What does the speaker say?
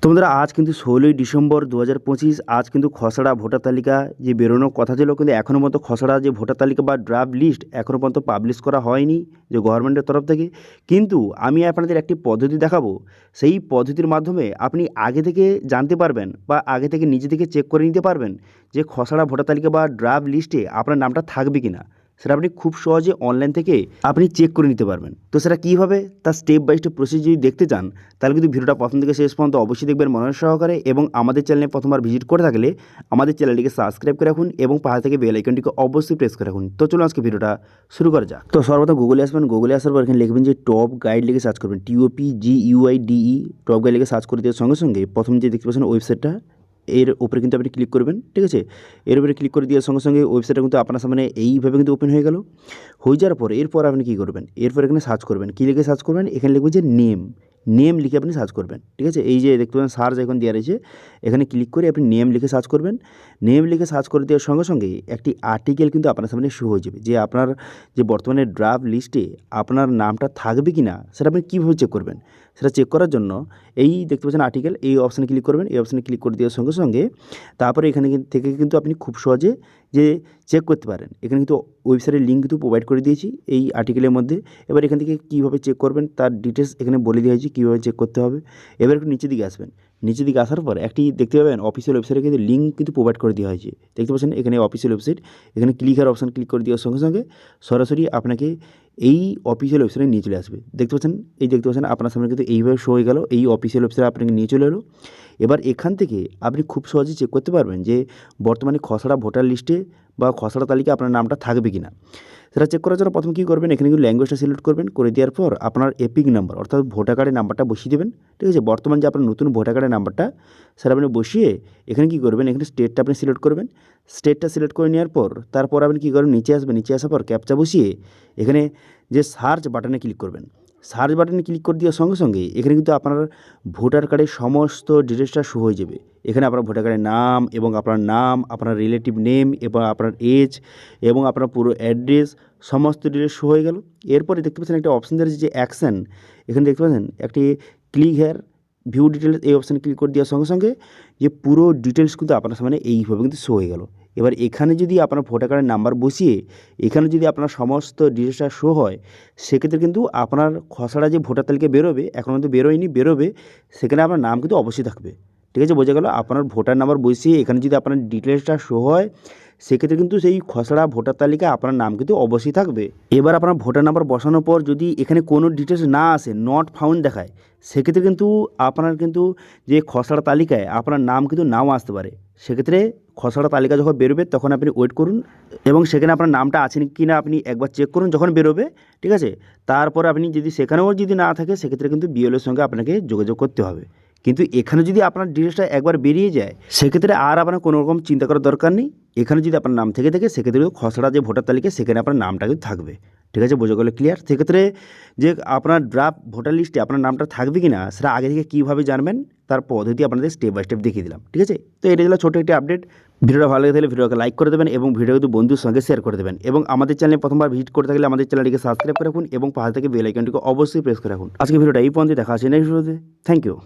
তো বন্ধুরা আজ কিন্তু 16ই ডিসেম্বর 2025। আজ কিন্তু খসড়া ভোটার তালিকা যে বেরোনোর কথা ছিল, কিন্তু এখনও পর্যন্ত খসড়া যে ভোটার তালিকা বা ড্রাফট লিস্ট এখনও পর্যন্ত পাবলিশ করা হয়নি যে গভর্নমেন্টের তরফ থেকে। কিন্তু আমি আপনাদের একটি পদ্ধতি দেখাবো, সেই পদ্ধতির মাধ্যমে আপনি আগে থেকে জানতে পারবেন বা আগে থেকে নিজে থেকে চেক করে নিতে পারবেন যে খসড়া ভোটার তালিকা বা ড্রাফট লিস্টে আপনার নামটা থাকবে কি না। সেটা আপনি খুব সহজে অনলাইন থেকে আপনি চেক করে নিতে পারবেন। তো সেটা কীভাবে, তার স্টেপ বাই স্টেপ প্রসেস যদি দেখতে চান, তাহলে কিন্তু ভিডিওটা প্রথম থেকে শেষ পর্যন্ত অবশ্যই দেখবেন মনোযোগ সহকারে। এবং আমাদের চ্যানেলে প্রথমবার ভিজিট করে থাকলে আমাদের চ্যানেলটিকে সাবস্ক্রাইব করে রাখুন এবং পাশে থেকে বেল আইকনটিকে অবশ্যই প্রেস করে রাখুন। তো চলুন আজকে ভিডিওটা শুরু করা যাক। তো সর্বপ্রথম গুগলে আসবেন। গুগলে আসার পর এখানে লিখবেন যে টপ গাইড লিখে সার্চ করবেন, TOPGUIDE। টপ গাইড লিখে সার্চ করে দেওয়ার সঙ্গে সঙ্গে প্রথম যে দেখতে পাচ্ছেন ওয়েবসাইটটা, এর উপরে কিন্তু আপনি ক্লিক করবেন। ঠিক আছে, এর উপরে ক্লিক করে দেওয়ার সঙ্গে সঙ্গে ওয়েবসাইটটা কিন্তু আপনার সামনে এইভাবে কিন্তু ওপেন হয়ে গেল। হয়ে যাওয়ার পর এরপর আপনি কী করবেন, এরপর এখানে সার্চ করবেন। কী লিখে সার্চ করবেন, এখানে লিখবেন যে নেম লিখে আপনি সার্চ করবেন। ঠিক আছে, এই যে দেখতে পাবেন সার্চ এখন দেওয়া রয়েছে, এখানে ক্লিক করে আপনি নেম লিখে সার্চ করবেন। নেম লিখে সার্চ করে দেওয়ার সঙ্গে সঙ্গে একটি আর্টিকেল কিন্তু আপনার সামনে শো হয়ে যাবে, যে আপনার যে বর্তমানে ড্রাফট লিস্টে আপনার নামটা থাকবে কি না সেটা আপনি কীভাবে চেক করবেন। সেটা চেক করার জন্য এই দেখতে পাচ্ছেন আর্টিকেল, এই অপশানে ক্লিক করবেন। এই অপশানে ক্লিক করে দেওয়ার সঙ্গে সঙ্গে তারপরে এখানে থেকে কিন্তু আপনি খুব সহজে যে চেক করতে পারেন। এখানে কিন্তু ওয়েবসাইটের লিঙ্ক কিন্তু প্রোভাইড করে দিয়েছি এই আর্টিকেলের মধ্যে। এবার এখান থেকে কীভাবে চেক করবেন তার ডিটেলস এখানে বলে দেওয়া হয়েছে কীভাবে চেক করতে হবে। এবার একটু নিচের দিকে আসবেন। নিচের দিকে আসার পর একটি দেখতে পাবেন অফিসিয়াল ওয়েবসাইটে কিন্তু লিঙ্ক কিন্তু প্রোভাইড করে দেওয়া হয়েছে। দেখতে পাচ্ছেন এখানে অফিসিয়াল ওয়েবসাইট, এখানে ক্লিকের অপশান ক্লিক করে দেওয়ার সঙ্গে সঙ্গে সরাসরি আপনাকে এই অফিসিয়াল ওয়েবসাইটে নিয়ে চলে আসবে। দেখতে পাচ্ছেন, এই দেখতে পাচ্ছেন আপনার সামনে কিন্তু এইভাবে শো হয়ে গেল, এই অফিসিয়াল ওয়েবসাইটে আপনাকে নিয়ে চলে এলো। এবার এখান থেকে আপনি খুব সহজেই চেক করতে পারবেন যে বর্তমানে খসড়া ভোটার লিস্টে বা খসড়া তালিকায় আপনার নামটা থাকবে কি না। সেটা চেক করার জন্য প্রথমে কী করবেন, এখানে কিন্তু ল্যাঙ্গুয়েজটা সিলেক্ট করবেন। করে দেওয়ার পর আপনার এপিক নাম্বার অর্থাৎ ভোটার কার্ডের নাম্বারটা বসিয়ে দেবেন। ঠিক আছে, বর্তমান যে আপনার নতুন ভোটার কার্ডের নাম্বারটা সেটা আপনি বসিয়ে এখানে কী করবেন, এখানে স্টেটটা আপনি সিলেক্ট করবেন। স্টেটটা সিলেক্ট করে নেওয়ার পর তারপর আপনি কী করবেন, নিচে আসবেন। নিচে আসার পর ক্যাপচা বসিয়ে এখানে যে সার্চ বাটনে ক্লিক করবেন। সার্চ বাটনে ক্লিক করে দেওয়ার সঙ্গে সঙ্গে এখানে কিন্তু আপনার ভোটার কার্ডের সমস্ত ডিটেলসটা শো হয়ে যাবে। এখানে আপনার ভোটার কার্ডের নাম এবং নাম, আপনার রিলেটিভ নেম এবং আপনার এজ এবং আপনার পুরো অ্যাড্রেস সমস্ত ডিটেলস শো হয়ে গেল। এরপরে দেখতে পাচ্ছেন একটা অপশান দেওয়া যে অ্যাকশান, এখানে দেখতে পাচ্ছেন একটি ক্লিক হেয়ার ভিউ ডিটেলস, এই অপশানে ক্লিক করে দেওয়ার সঙ্গে সঙ্গে যে পুরো ডিটেলস কিন্তু আপনার সামনে এইভাবে কিন্তু শো হয়ে গেল। এবার এখানে যদি আপনার ভোটার কার্ডের নাম্বার বসিয়ে এখানে যদি আপনার সমস্ত ডিটেলসটা শো হয়, সেক্ষেত্রে কিন্তু আপনার খসড়া যে ভোটার তালিকা বেরোবে, এখন কিন্তু বেরোয়নি, বেরোবে, সেখানে আপনার নাম কিন্তু অবশ্যই থাকবে। ঠিক আছে, বোঝা গেল। আপনার ভোটার নাম্বার বসিয়ে এখানে যদি আপনার ডিটেলসটা শো হয়, সেক্ষেত্রে কিন্তু সেই খসড়া ভোটার তালিকায় আপনার নাম কিন্তু অবশ্যই থাকবে। এবার আপনার ভোটার নাম্বার বসানোর পর যদি এখানে কোনো ডিটেলস না আসে, নট ফাউন্ড দেখায়, সেক্ষেত্রে কিন্তু আপনার কিন্তু যে খসড়া তালিকায় আপনার নাম কিন্তু নাও আসতে পারে। সেক্ষেত্রে খসড়া তালিকা যখন বেরোবে তখন আপনি ওয়েট করুন এবং সেখানে আপনার নামটা আছে কি না আপনি একবার চেক করুন যখন বেরোবে। ঠিক আছে, তারপর আপনি যদি সেখানেও যদি না থাকে, সেক্ষেত্রে কিন্তু বিএলওর সঙ্গে আপনাকে যোগাযোগ করতে হবে। কিন্তু এখানে যদি আপনার ডিটেলসটা একবার বেরিয়ে যায়, সেক্ষেত্রে আর আপনার কোনো রকম চিন্তা করার দরকার নেই। এখানে যদি আপনার নাম থেকে থাকে, সেক্ষেত্রে খসড়া যে ভোটার তালিকা সেখানে আপনার নামটা কিন্তু থাকবে। ঠিক আছে, বোঝা গেল, ক্লিয়ার। সেক্ষেত্রে যে আপনার ড্রাফট ভোটার লিস্টে আপনার নামটা থাকবে কি না সেটা আগে থেকে কীভাবে জানবেন তার পদ্ধতি আপনাদের স্টেপ বাই স্টেপ দেখিয়ে দিলাম। ঠিক আছে, তো এটা ছিল ছোটো একটি আপডেট। ভিডিওটা ভালো লাগে থাকলে ভিডিওকে লাইক করে দেবেন এবং ভিডিও কিন্তু বন্ধুর সঙ্গে শেয়ার করে দেবেন। এবং আমাদের চ্যানেলে প্রথমবার ভিজিট করে থাকলে আমাদের চ্যানেলটিকে সাবস্ক্রাইব করে রাখুন এবং পাশে থেকে বেল আইকনটিকে অবশ্যই প্রেস করে রাখুন। আজকে ভিডিওটা এই পর্যন্ত, দেখা আছে নেক্সট ভিডিওতে। Thank you.